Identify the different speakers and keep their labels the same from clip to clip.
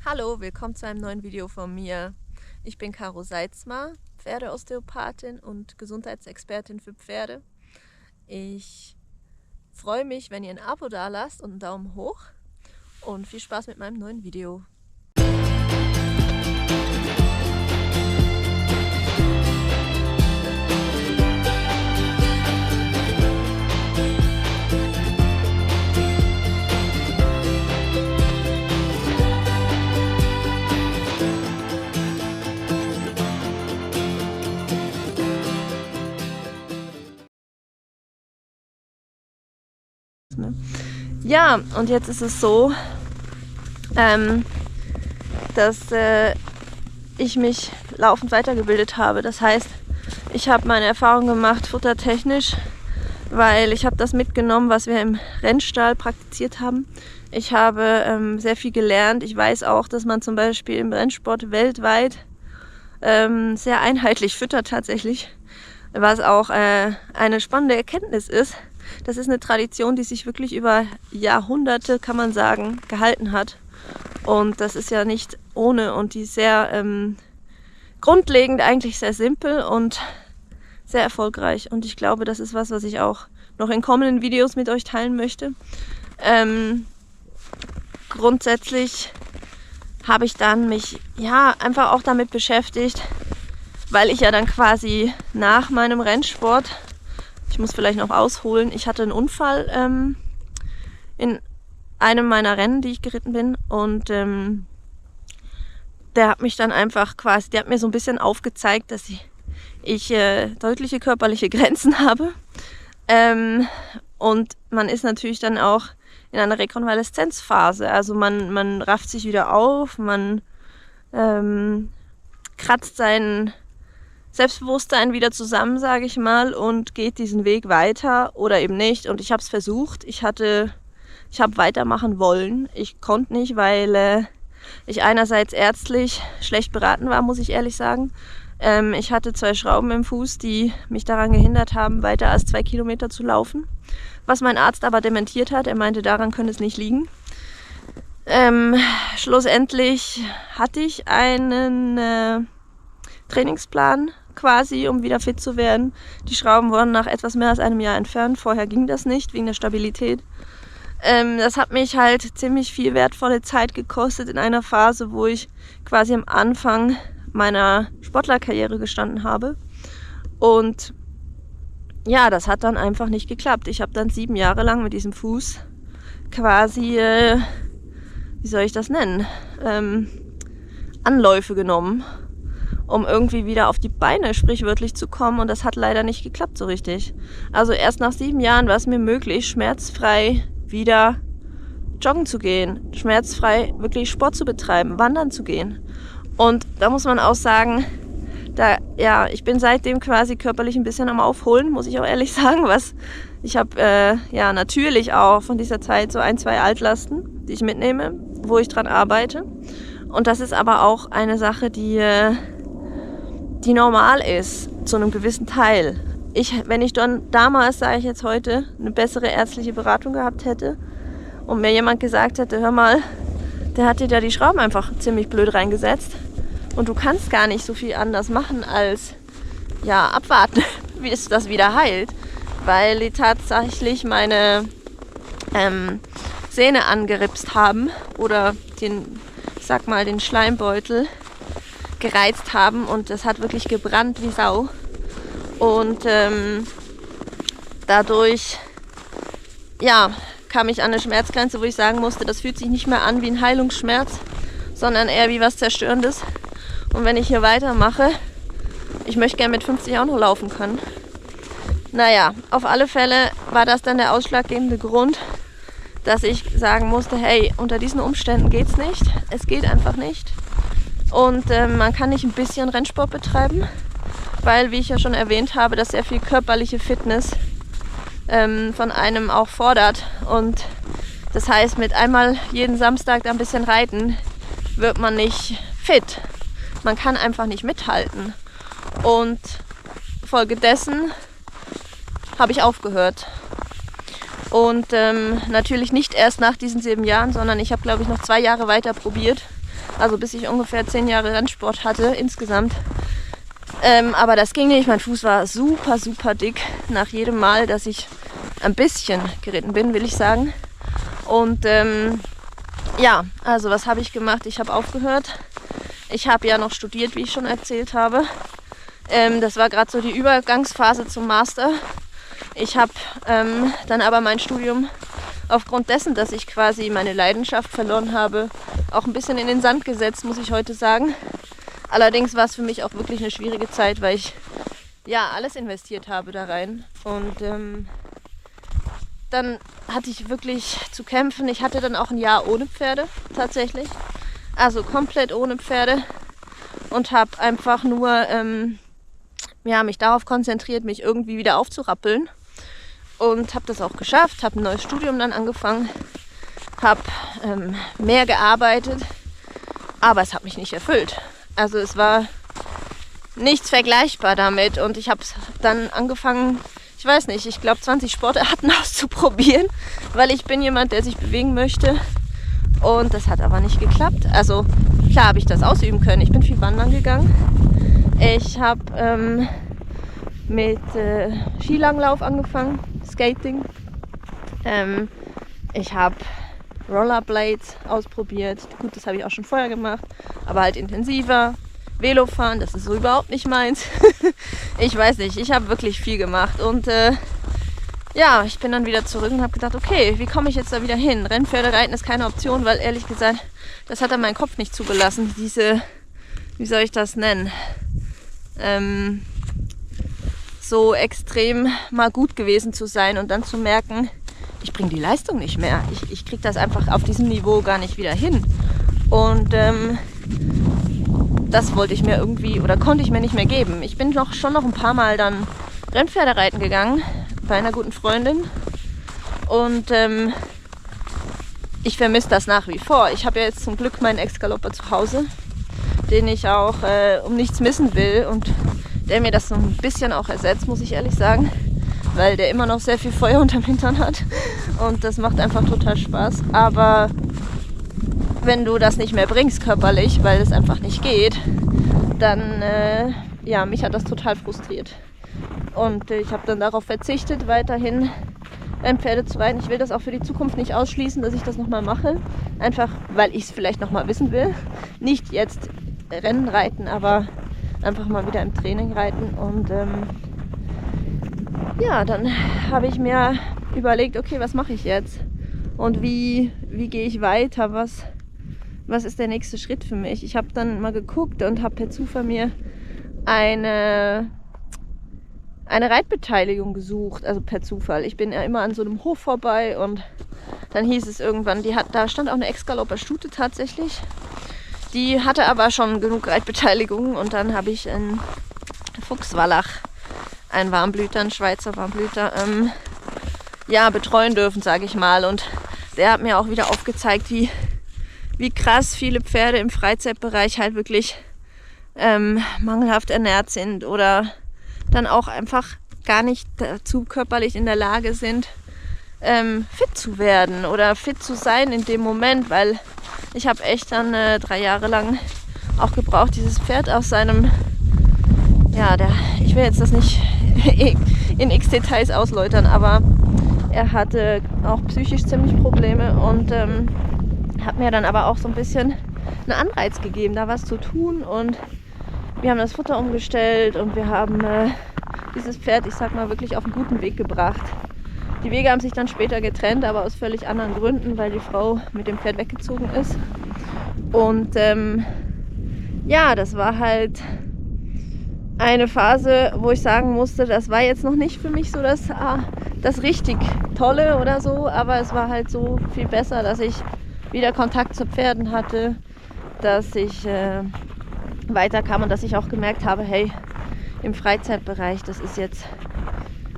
Speaker 1: Hallo, willkommen zu einem neuen Video von mir. Ich bin Caro Seitzma, Pferdeosteopathin und Gesundheitsexpertin für Pferde. Ich freue mich, wenn ihr ein Abo da lasst und einen Daumen hoch und viel Spaß mit meinem neuen Video. Ja, und jetzt ist es so, dass ich mich laufend weitergebildet habe. Das heißt, ich habe meine Erfahrung gemacht, futtertechnisch, weil ich habe das mitgenommen, was wir im Rennstall praktiziert haben. Ich habe sehr viel gelernt. Ich weiß auch, dass man zum Beispiel im Rennsport weltweit sehr einheitlich füttert tatsächlich, was auch eine spannende Erkenntnis ist. Das ist eine Tradition, die sich wirklich über Jahrhunderte, kann man sagen, gehalten hat. Und das ist ja nicht ohne und die ist sehr grundlegend, eigentlich sehr simpel und sehr erfolgreich. Und ich glaube, das ist was ich auch noch in kommenden Videos mit euch teilen möchte. Grundsätzlich habe ich dann mich einfach auch damit beschäftigt, weil ich ja dann quasi nach meinem Rennsport, ich muss vielleicht noch ausholen, ich hatte einen Unfall in einem meiner Rennen, die ich geritten bin, und der hat mich dann einfach quasi, der hat mir so ein bisschen aufgezeigt, dass ich deutliche körperliche Grenzen habe. Und man ist natürlich dann auch in einer Rekonvaleszenzphase. Also man rafft sich wieder auf, man kratzt sein Selbstbewusstsein wieder zusammen, sage ich mal, und geht diesen Weg weiter oder eben nicht. Und ich habe es versucht. Ich habe weitermachen wollen. Ich konnte nicht, weil ich einerseits ärztlich schlecht beraten war, muss ich ehrlich sagen. Ich hatte 2 Schrauben im Fuß, die mich daran gehindert haben, weiter als 2 Kilometer zu laufen. Was mein Arzt aber dementiert hat. Er meinte, daran könnte es nicht liegen. Schlussendlich hatte ich einen Trainingsplan quasi, um wieder fit zu werden. Die Schrauben wurden nach etwas mehr als einem Jahr entfernt. Vorher ging das nicht, wegen der Stabilität. Das hat mich halt ziemlich viel wertvolle Zeit gekostet in einer Phase, wo ich quasi am Anfang meiner Sportlerkarriere gestanden habe. Und ja, das hat dann einfach nicht geklappt. Ich habe dann 7 Jahre lang mit diesem Fuß quasi, wie soll ich das nennen, Anläufe genommen, um irgendwie wieder auf die Beine sprichwörtlich zu kommen, und das hat leider nicht geklappt so richtig. Also erst nach 7 Jahren war es mir möglich, schmerzfrei wieder joggen zu gehen, schmerzfrei wirklich Sport zu betreiben, wandern zu gehen. Und da muss man auch sagen, ich bin seitdem quasi körperlich ein bisschen am Aufholen, muss ich auch ehrlich sagen. Ich habe natürlich auch von dieser Zeit so 1, 2 Altlasten, die ich mitnehme, wo ich dran arbeite. Und das ist aber auch eine Sache, die normal ist, zu einem gewissen Teil. Wenn ich dann damals, sage ich jetzt heute, eine bessere ärztliche Beratung gehabt hätte und mir jemand gesagt hätte, hör mal, der hat dir da die Schrauben einfach ziemlich blöd reingesetzt und du kannst gar nicht so viel anders machen als abwarten, bis das wieder heilt, weil die tatsächlich meine Sehne angeripst haben oder den Schleimbeutel gereizt haben, und das hat wirklich gebrannt wie Sau. Und dadurch kam ich an eine Schmerzgrenze, wo ich sagen musste, das fühlt sich nicht mehr an wie ein Heilungsschmerz, sondern eher wie was Zerstörendes. Und wenn ich hier weitermache, ich möchte gerne mit 50 auch noch laufen können. Naja, auf alle Fälle war das dann der ausschlaggebende Grund, dass ich sagen musste, hey, unter diesen Umständen geht's nicht. Es geht einfach nicht. Und man kann nicht ein bisschen Rennsport betreiben, weil, wie ich ja schon erwähnt habe, das sehr viel körperliche Fitness von einem auch fordert. Und das heißt, mit einmal jeden Samstag da ein bisschen reiten, wird man nicht fit. Man kann einfach nicht mithalten. Und folgedessen habe ich aufgehört. Und natürlich nicht erst nach diesen 7 Jahren, sondern ich habe, glaube ich, noch 2 Jahre weiter probiert. Also bis ich ungefähr 10 Jahre Rennsport hatte insgesamt. Aber das ging nicht. Mein Fuß war super, super dick nach jedem Mal, dass ich ein bisschen geritten bin, will ich sagen. Und ja, also was habe ich gemacht? Ich habe aufgehört. Ich habe ja noch studiert, wie ich schon erzählt habe. Das war gerade so die Übergangsphase zum Master. Ich habe dann aber mein Studium aufgrund dessen, dass ich quasi meine Leidenschaft verloren habe, auch ein bisschen in den Sand gesetzt, muss ich heute sagen. Allerdings war es für mich auch wirklich eine schwierige Zeit, weil ich ja alles investiert habe da rein. Und dann hatte ich wirklich zu kämpfen. Ich hatte dann auch ein Jahr ohne Pferde tatsächlich. Also komplett ohne Pferde. Und habe einfach nur mich darauf konzentriert, mich irgendwie wieder aufzurappeln. Und habe das auch geschafft, habe ein neues Studium dann angefangen, habe mehr gearbeitet, aber es hat mich nicht erfüllt. Also es war nichts vergleichbar damit und ich habe dann angefangen, ich weiß nicht, ich glaube 20 Sportarten auszuprobieren, weil ich bin jemand, der sich bewegen möchte und das hat aber nicht geklappt. Also klar habe ich das ausüben können, ich bin viel wandern gegangen, ich habe mit Skilanglauf angefangen, Skating, ich habe Rollerblades ausprobiert. Gut, das habe ich auch schon vorher gemacht, aber halt intensiver. Velofahren, das ist so überhaupt nicht meins. Ich weiß nicht, ich habe wirklich viel gemacht und ja, ich bin dann wieder zurück und habe gedacht, okay, wie komme ich jetzt da wieder hin? Rennpferde reiten ist keine Option, weil ehrlich gesagt, das hat dann mein Kopf nicht zugelassen. Diese, wie soll ich das nennen? So extrem mal gut gewesen zu sein und dann zu merken, ich bringe die Leistung nicht mehr. Ich kriege das einfach auf diesem Niveau gar nicht wieder hin. Und das wollte ich mir irgendwie oder konnte ich mir nicht mehr geben. Ich bin schon noch ein paar Mal dann Rennpferde reiten gegangen bei einer guten Freundin. Und ich vermisse das nach wie vor. Ich habe ja jetzt zum Glück meinen Ex-Galopper zu Hause, den ich auch um nichts missen will und der mir das so ein bisschen auch ersetzt, muss ich ehrlich sagen. Weil der immer noch sehr viel Feuer unterm Hintern hat und das macht einfach total Spaß. Aber wenn du das nicht mehr bringst körperlich, weil es einfach nicht geht, dann, mich hat das total frustriert. Und ich habe dann darauf verzichtet, weiterhin Rennpferde zu reiten. Ich will das auch für die Zukunft nicht ausschließen, dass ich das nochmal mache. Einfach, weil ich es vielleicht nochmal wissen will. Nicht jetzt Rennen reiten, aber einfach mal wieder im Training reiten und dann habe ich mir überlegt, okay, was mache ich jetzt? Und wie gehe ich weiter? Was ist der nächste Schritt für mich? Ich habe dann mal geguckt und habe per Zufall mir eine Reitbeteiligung gesucht, also per Zufall. Ich bin ja immer an so einem Hof vorbei und dann hieß es irgendwann, da stand auch eine Ex-Galopper Stute tatsächlich. Die hatte aber schon genug Reitbeteiligungen und dann habe ich einen Fuchswallach, einen Warmblüter, einen Schweizer Warmblüter, betreuen dürfen, sage ich mal. Und der hat mir auch wieder aufgezeigt, wie krass viele Pferde im Freizeitbereich halt wirklich mangelhaft ernährt sind oder dann auch einfach gar nicht dazu körperlich in der Lage sind, fit zu werden oder fit zu sein in dem Moment, weil ich habe echt dann 3 Jahre lang auch gebraucht, dieses Pferd aus seinem, ich will jetzt das nicht in x Details ausläutern, aber er hatte auch psychisch ziemlich Probleme und hat mir dann aber auch so ein bisschen einen Anreiz gegeben, da was zu tun und wir haben das Futter umgestellt und wir haben dieses Pferd, ich sag mal, wirklich auf einen guten Weg gebracht. Die Wege haben sich dann später getrennt, aber aus völlig anderen Gründen, weil die Frau mit dem Pferd weggezogen ist. Und das war halt eine Phase, wo ich sagen musste, das war jetzt noch nicht für mich so das richtig Tolle oder so, aber es war halt so viel besser, dass ich wieder Kontakt zu Pferden hatte, dass ich weiterkam und dass ich auch gemerkt habe, hey, im Freizeitbereich, das ist jetzt,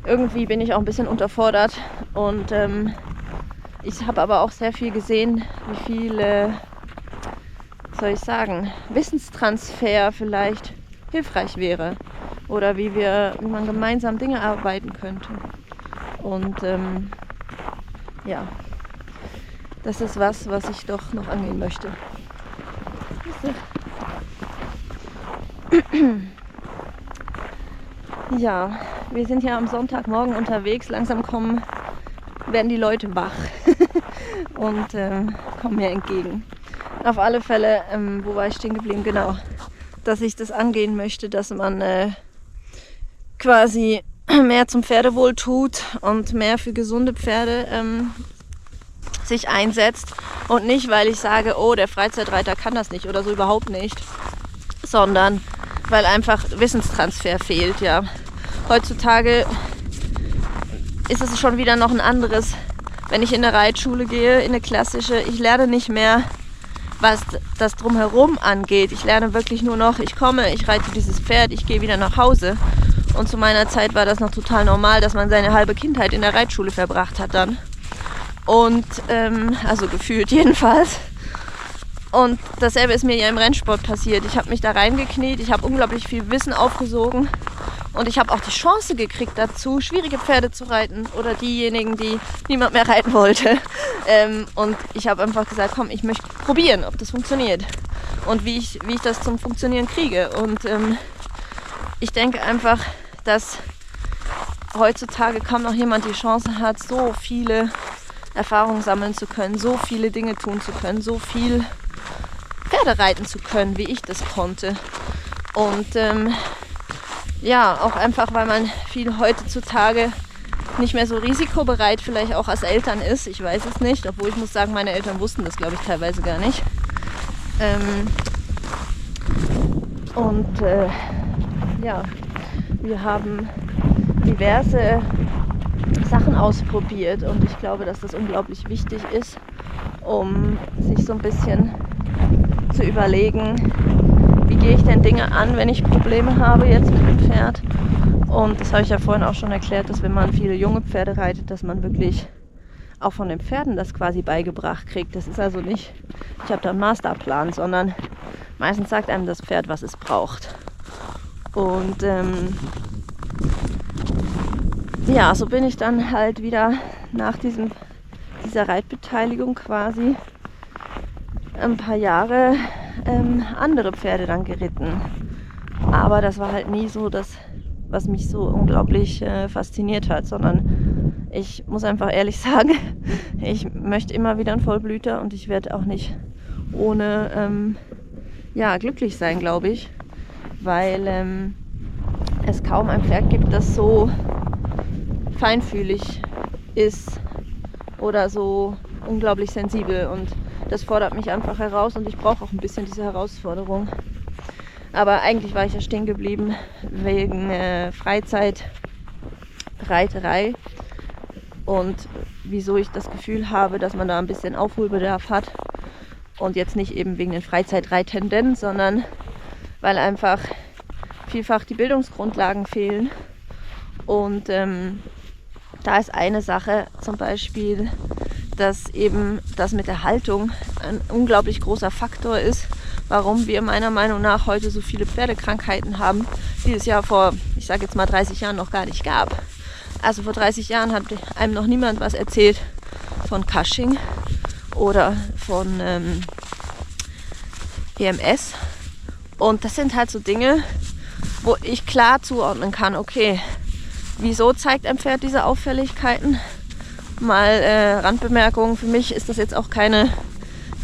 Speaker 1: irgendwie bin ich auch ein bisschen unterfordert und ich habe aber auch sehr viel gesehen, wie viel, Wissenstransfer vielleicht hilfreich wäre oder wie man gemeinsam Dinge arbeiten könnte. Und das ist was ich doch noch angehen möchte. Ja, wir sind ja am Sonntagmorgen unterwegs. Langsam werden die Leute wach und kommen mir entgegen. Auf alle Fälle, wo war ich stehen geblieben? Genau, dass ich das angehen möchte, dass man quasi mehr zum Pferdewohl tut und mehr für gesunde Pferde sich einsetzt. Und nicht, weil ich sage, oh, der Freizeitreiter kann das nicht oder so, überhaupt nicht. Sondern weil einfach Wissenstransfer fehlt, ja. Heutzutage ist es schon wieder noch ein anderes, wenn ich in eine Reitschule gehe, in eine klassische, ich lerne nicht mehr, was das Drumherum angeht. Ich lerne wirklich nur noch, ich komme, ich reite dieses Pferd, ich gehe wieder nach Hause. Und zu meiner Zeit war das noch total normal, dass man seine halbe Kindheit in der Reitschule verbracht hat dann. Und, also gefühlt jedenfalls. Und dasselbe ist mir ja im Rennsport passiert. Ich habe mich da reingekniet, ich habe unglaublich viel Wissen aufgesogen und ich habe auch die Chance gekriegt dazu, schwierige Pferde zu reiten oder diejenigen, die niemand mehr reiten wollte. Und ich habe einfach gesagt, komm, ich möchte probieren, ob das funktioniert und wie ich das zum Funktionieren kriege. Und ich denke einfach, dass heutzutage kaum noch jemand die Chance hat, so viele Erfahrungen sammeln zu können, so viele Dinge tun zu können, so viel Pferde reiten zu können, wie ich das konnte. Und ja, auch einfach, weil man viel heutzutage nicht mehr so risikobereit vielleicht auch als Eltern ist. Ich weiß es nicht, obwohl ich muss sagen, meine Eltern wussten das, glaube ich, teilweise gar nicht. Ja, wir haben diverse Sachen ausprobiert und ich glaube, dass das unglaublich wichtig ist, um sich so ein bisschen zu überlegen, wie gehe ich denn Dinge an, wenn ich Probleme habe jetzt mit dem Pferd. Und das habe ich ja vorhin auch schon erklärt, dass wenn man viele junge Pferde reitet, dass man wirklich auch von den Pferden das quasi beigebracht kriegt. Das ist also nicht, ich habe da einen Masterplan, sondern meistens sagt einem das Pferd, was es braucht. Und ja, so bin ich dann halt wieder nach dieser Reitbeteiligung quasi ein paar Jahre andere Pferde dann geritten. Aber das war halt nie so das, was mich so unglaublich fasziniert hat, sondern ich muss einfach ehrlich sagen, ich möchte immer wieder einen Vollblüter und ich werde auch nicht ohne glücklich sein, glaube ich, weil es kaum ein Pferd gibt, das so feinfühlig ist oder so unglaublich sensibel, und das fordert mich einfach heraus und ich brauche auch ein bisschen diese Herausforderung. Aber eigentlich war ich ja stehen geblieben wegen Freizeitreiterei und wieso ich das Gefühl habe, dass man da ein bisschen Aufholbedarf hat, und jetzt nicht eben wegen den Freizeitreitenden, sondern weil einfach vielfach die Bildungsgrundlagen fehlen. Und da ist eine Sache zum Beispiel, dass eben das mit der Haltung ein unglaublich großer Faktor ist, warum wir meiner Meinung nach heute so viele Pferdekrankheiten haben, die es ja vor, ich sage jetzt mal 30 Jahren noch gar nicht gab. Also vor 30 Jahren hat einem noch niemand was erzählt von Cushing oder von EMS. Und das sind halt so Dinge, wo ich klar zuordnen kann, okay, wieso zeigt ein Pferd diese Auffälligkeiten? Mal Randbemerkung, für mich ist das jetzt auch keine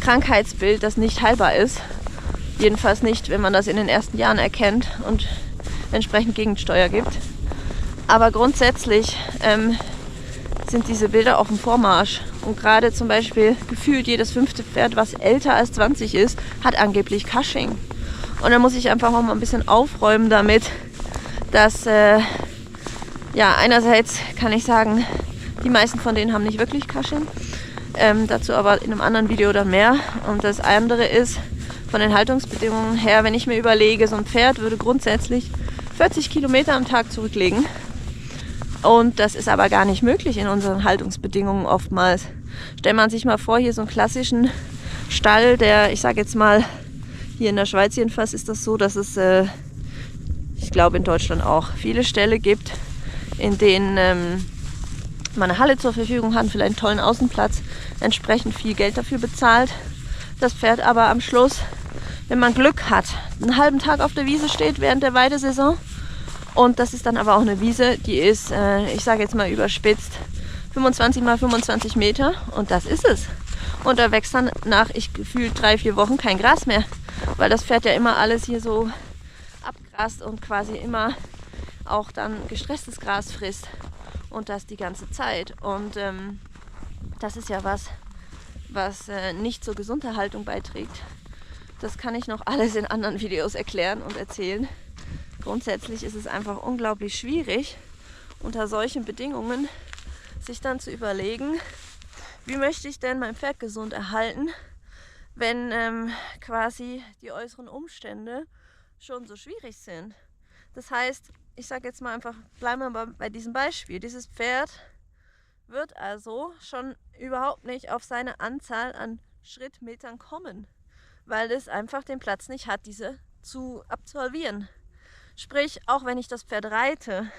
Speaker 1: Krankheitsbild, das nicht heilbar ist. Jedenfalls nicht, wenn man das in den ersten Jahren erkennt und entsprechend Gegensteuer gibt. Aber grundsätzlich sind diese Bilder auf dem Vormarsch. Und gerade zum Beispiel gefühlt jedes 5. Pferd, was älter als 20 ist, hat angeblich Cushing. Und da muss ich einfach auch mal ein bisschen aufräumen damit, dass einerseits kann ich sagen, die meisten von denen haben nicht wirklich Cushing. Dazu aber in einem anderen Video dann mehr. Und das andere ist, von den Haltungsbedingungen her, wenn ich mir überlege, so ein Pferd würde grundsätzlich 40 Kilometer am Tag zurücklegen. Und das ist aber gar nicht möglich in unseren Haltungsbedingungen oftmals. Stellt man sich mal vor, hier so einen klassischen Stall, der, ich sage jetzt mal, hier in der Schweiz jedenfalls ist das so, dass es, ich glaube in Deutschland auch, viele Ställe gibt, in denen man eine Halle zur Verfügung hat, vielleicht einen tollen Außenplatz, entsprechend viel Geld dafür bezahlt. Das Pferd aber am Schluss, wenn man Glück hat, einen halben Tag auf der Wiese steht während der Weidesaison. Und das ist dann aber auch eine Wiese, die ist, ich sage jetzt mal überspitzt, 25 mal 25 Meter und das ist es. Und da wächst dann nach, ich gefühlt 3-4 Wochen kein Gras mehr, weil das Pferd ja immer alles hier so abgrast und quasi immer auch dann gestresstes Gras frisst und das die ganze Zeit. Und das ist ja was nicht zur Gesunderhaltung beiträgt. Das kann ich noch alles in anderen Videos erklären und erzählen. Grundsätzlich ist es einfach unglaublich schwierig, unter solchen Bedingungen sich dann zu überlegen, wie möchte ich denn mein Pferd gesund erhalten, wenn quasi die äußeren Umstände schon so schwierig sind. Das heißt, ich sage jetzt mal einfach, bleiben wir mal bei diesem Beispiel. Dieses Pferd wird also schon überhaupt nicht auf seine Anzahl an Schrittmetern kommen, weil es einfach den Platz nicht hat, diese zu absolvieren. Sprich, auch wenn ich das Pferd reite,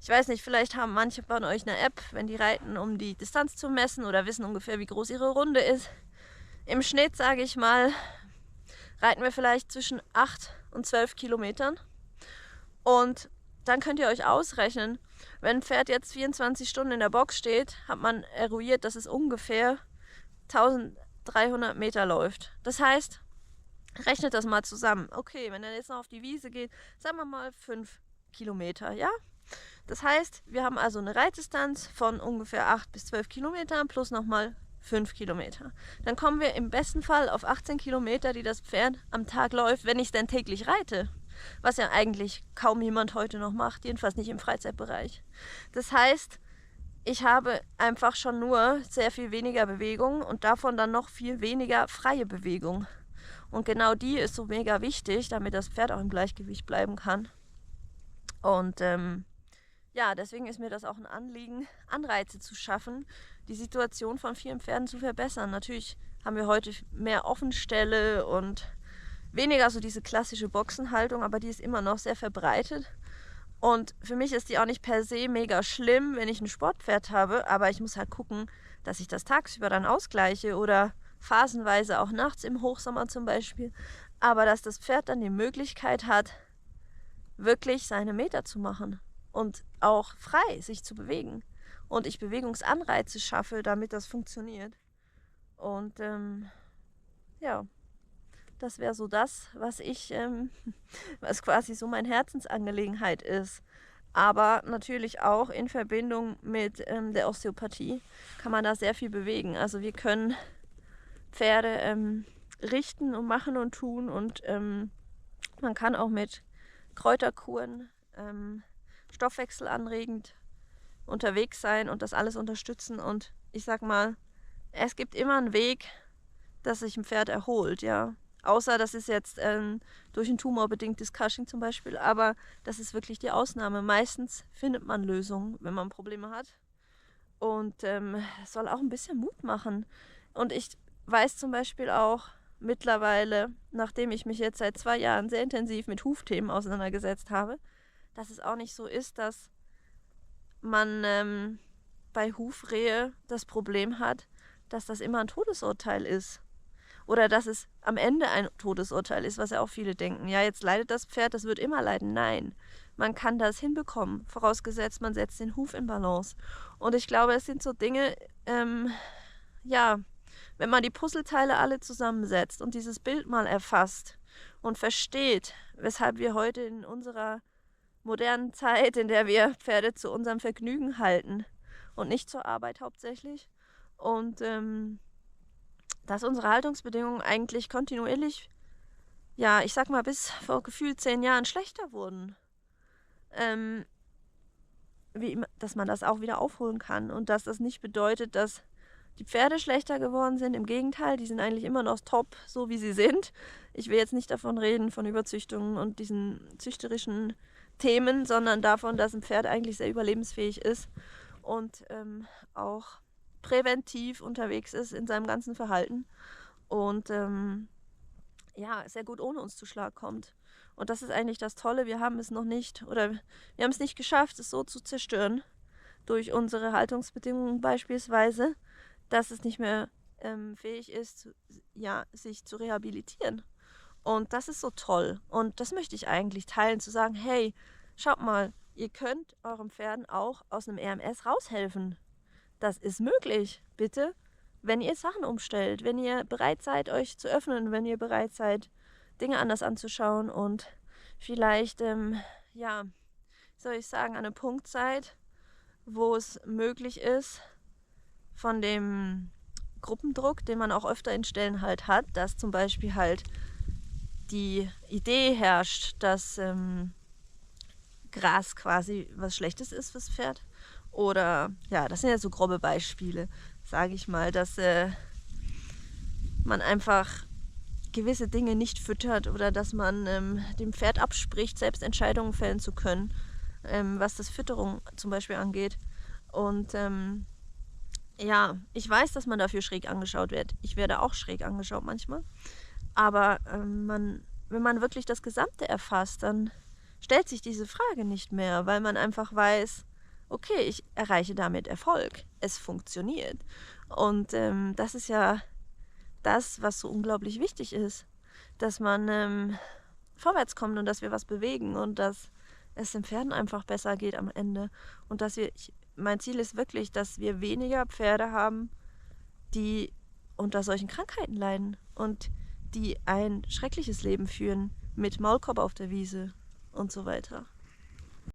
Speaker 1: ich weiß nicht, vielleicht haben manche von euch eine App, wenn die reiten, um die Distanz zu messen oder wissen ungefähr, wie groß ihre Runde ist. Im Schnitt, sage ich mal, reiten wir vielleicht zwischen 8 und 12 Kilometern. Und dann könnt ihr euch ausrechnen, wenn ein Pferd jetzt 24 Stunden in der Box steht, hat man eruiert, dass es ungefähr 1300 Meter läuft. Das heißt, rechnet das mal zusammen. Okay, wenn er jetzt noch auf die Wiese geht, sagen wir mal 5 Kilometer, ja? Das heißt, wir haben also eine Reitdistanz von ungefähr 8 bis 12 Kilometern plus nochmal 5 Kilometer. Dann kommen wir im besten Fall auf 18 Kilometer, die das Pferd am Tag läuft, wenn ich es denn täglich reite. Was ja eigentlich kaum jemand heute noch macht, jedenfalls nicht im Freizeitbereich. Das heißt, ich habe einfach schon nur sehr viel weniger Bewegung und davon dann noch viel weniger freie Bewegung. Und genau die ist so mega wichtig, damit das Pferd auch im Gleichgewicht bleiben kann. Und ja, deswegen ist mir das auch ein Anliegen, Anreize zu schaffen, die Situation von vielen Pferden zu verbessern. Natürlich haben wir heute mehr Offenställe und weniger so diese klassische Boxenhaltung, aber die ist immer noch sehr verbreitet. Und für mich ist die auch nicht per se mega schlimm, wenn ich ein Sportpferd habe, aber ich muss halt gucken, dass ich das tagsüber dann ausgleiche oder phasenweise auch nachts im Hochsommer zum Beispiel. Aber dass das Pferd dann die Möglichkeit hat, wirklich seine Meter zu machen und auch frei sich zu bewegen. Und ich Bewegungsanreize schaffe, damit das funktioniert. Und ja, das wäre so das, was quasi so meine Herzensangelegenheit ist. Aber natürlich auch in Verbindung mit der Osteopathie kann man da sehr viel bewegen. Also wir können Pferde richten und machen und tun und man kann auch mit Kräuterkuren stoffwechselanregend unterwegs sein und das alles unterstützen. Und ich sag mal, es gibt immer einen Weg, dass sich ein Pferd erholt, ja. Außer das ist jetzt durch ein Tumor bedingtes Cushing zum Beispiel, aber das ist wirklich die Ausnahme. Meistens findet man Lösungen, wenn man Probleme hat. Und es soll auch ein bisschen Mut machen. Und ich weiß zum Beispiel auch mittlerweile, nachdem ich mich jetzt seit 2 Jahren sehr intensiv mit Hufthemen auseinandergesetzt habe, dass es auch nicht so ist, dass man bei Hufrehe das Problem hat, dass das immer ein Todesurteil ist. Oder dass es am Ende ein Todesurteil ist, was ja auch viele denken. Ja, jetzt leidet das Pferd, das wird immer leiden. Nein, man kann das hinbekommen, vorausgesetzt, man setzt den Huf in Balance. Und ich glaube, es sind so Dinge, ja, wenn man die Puzzleteile alle zusammensetzt und dieses Bild mal erfasst und versteht, weshalb wir heute in unserer modernen Zeit, in der wir Pferde zu unserem Vergnügen halten und nicht zur Arbeit hauptsächlich, und dass unsere Haltungsbedingungen eigentlich kontinuierlich, ja, ich sag mal, bis vor gefühlt 10 Jahren schlechter wurden. Dass man das auch wieder aufholen kann und dass das nicht bedeutet, dass die Pferde schlechter geworden sind. Im Gegenteil, die sind eigentlich immer noch top, so wie sie sind. Ich will jetzt nicht davon reden, von Überzüchtungen und diesen züchterischen Themen, sondern davon, dass ein Pferd eigentlich sehr überlebensfähig ist und auch präventiv unterwegs ist in seinem ganzen Verhalten und ja, sehr gut ohne uns zu Schlag kommt. Und das ist eigentlich das Tolle, wir haben es noch nicht, oder wir haben es nicht geschafft, es so zu zerstören, durch unsere Haltungsbedingungen beispielsweise, dass es nicht mehr fähig ist, ja, sich zu rehabilitieren. Und das ist so toll. Und das möchte ich eigentlich teilen, zu sagen, hey, schaut mal, ihr könnt euren Pferden auch aus einem RMS raushelfen. Das ist möglich, bitte. Wenn ihr Sachen umstellt, wenn ihr bereit seid, euch zu öffnen, wenn ihr bereit seid, Dinge anders anzuschauen und vielleicht, ja, soll ich sagen, an einem Punkt seid, wo es möglich ist, von dem Gruppendruck, den man auch öfter in Stellen halt hat, dass zum Beispiel halt die Idee herrscht, dass Gras quasi was Schlechtes ist fürs Pferd. Oder, ja, das sind ja so grobe Beispiele, sage ich mal, dass man einfach gewisse Dinge nicht füttert oder dass man dem Pferd abspricht, selbst Entscheidungen fällen zu können, was das Fütterung zum Beispiel angeht. Und ja, ich weiß, dass man dafür schräg angeschaut wird. Ich werde auch schräg angeschaut manchmal. Aber wenn man wirklich das Gesamte erfasst, dann stellt sich diese Frage nicht mehr, weil man einfach weiß, okay, ich erreiche damit Erfolg. Es funktioniert. Und das ist ja das, was so unglaublich wichtig ist, dass man vorwärts kommt und dass wir was bewegen und dass es den Pferden einfach besser geht am Ende. Und dass mein Ziel ist wirklich, dass wir weniger Pferde haben, die unter solchen Krankheiten leiden und die ein schreckliches Leben führen mit Maulkorb auf der Wiese und so weiter.